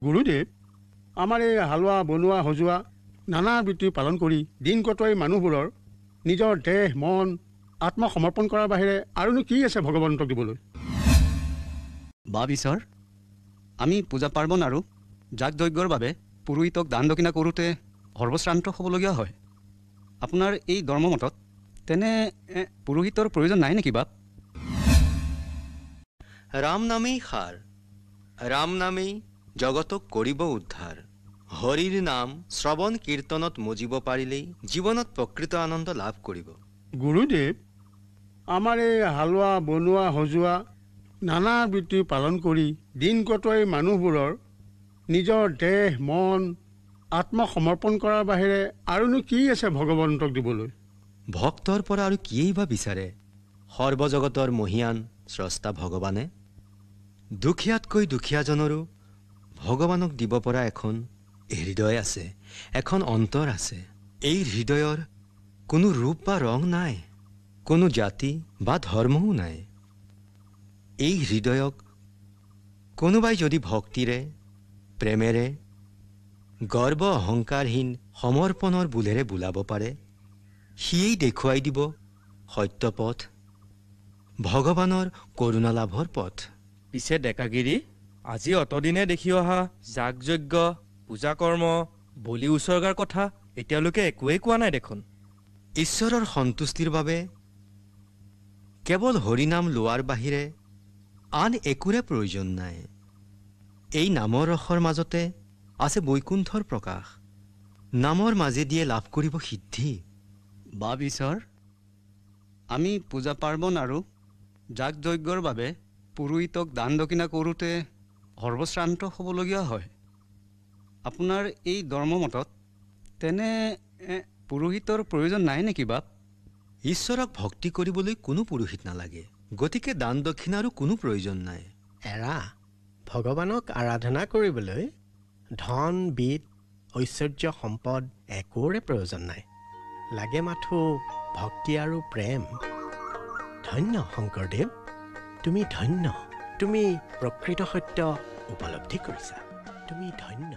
গুৰুদেৱ, আমাৰ এই হালোৱা বনোৱা সজোৱা নানা বৃত্তি পালন কৰি দিন কটোৱা এই মানুহবোৰৰ নিজৰ দেহ মন আত্মসমৰ্পণ কৰাৰ বাহিৰে আৰুনো কি আছে ভগৱন্তক দিবলৈ? ঈশ্বৰ, আমি পূজা পাৰ্বণ আৰু যাগ যজ্ঞৰ বাবে পুৰোহিতক দান দক্ষিণা কৰোঁতে সৰ্বশ্ৰান্ত হ'বলগীয়া হয়। আপোনাৰ এই ধৰ্মমতত তেনে পুৰোহিতৰ প্ৰয়োজন নাই নেকি বাপ? ৰাম নামেই সাৰ, ৰাম নামেই জগতক কৰিব উদ্ধাৰ। হৰিৰ নাম শ্ৰৱণ কীৰ্তনত মজিব পাৰিলেই জীৱনত প্ৰকৃত আনন্দ লাভ কৰিব। গুৰুদেৱ, আমাৰ এই হালোৱা বনোৱা সজোৱা নানা বৃত্তি পালন কৰি দিন কটোৱা এই মানুহবোৰৰ নিজৰ দেহ মন আত্মসমৰ্পণ কৰাৰ বাহিৰে আৰুনো কি আছে ভগৱন্তক দিবলৈ? ভক্তৰ পৰা আৰু কিয়েই বা বিচাৰে? সৰ্বজগতৰ মহিয়ান স্ৰষ্টা ভগৱানে দুখীয়াতকৈ দুখীয়াজনৰো ভগৱানক দিব পৰা এখন হৃদয় আছে, এখন অন্তৰ আছে। এই হৃদয়ৰ কোনো ৰূপ বা ৰং নাই, কোনো জাতি বা ধৰ্মও নাই। এই হৃদয়ক কোনোবাই যদি ভক্তিৰে প্ৰেমেৰে গৰ্ব অহংকাৰহীন সমৰ্পণৰ বোলেৰে বোলাব পাৰে, সিয়েই দেখুৱাই দিব সত্য পথ, ভগৱানৰ কৰোণা লাভৰ পথ। পিছে ডেকাগিৰি, আজি অতদিনে দেখি অহা যাগ যজ্ঞ পূজা কৰ্ম বলি উচৰ্গাৰ কথা এতিয়ালৈকে একোৱেই কোৱা নাই দেখোন। ঈশ্বৰৰ সন্তুষ্টিৰ বাবে কেৱল হৰিনাম লোৱাৰ বাহিৰে আন একোৰে প্ৰয়োজন নাই। এই নামৰ ৰসৰ মাজতে আছে বৈকুণ্ঠৰ প্ৰকাশ। নামৰ মাজেদিয়ে লাভ কৰিব সিদ্ধি। ঈশ্বৰ, আমি পূজা পাৰ্বণ আৰু যাগ যজ্ঞৰ বাবে পুৰোহিতক দান দক্ষিণা কৰোঁতে সৰ্বশ্ৰান্ত হ'বলগীয়া হয়। আপোনাৰ এই ধৰ্মমতত তেনে পুৰোহিতৰ প্ৰয়োজন নাই নেকি বাপ? ঈশ্বৰক ভক্তি কৰিবলৈ কোনো পুৰোহিত নালাগে, গতিকে দান দক্ষিণাৰো কোনো প্ৰয়োজন নাই। এৰা, ভগৱানক আৰাধনা কৰিবলৈ ধন বিদ ঐশ্বৰ্য সম্পদ একোৰে প্ৰয়োজন নাই, লাগে মাথো ভক্তি আৰু প্ৰেম। ধন্য শংকৰদেৱ, তুমি ধন্য, তুমি প্ৰকৃত সত্য উপলব্ধি কৰিছা, তুমি ধন্য।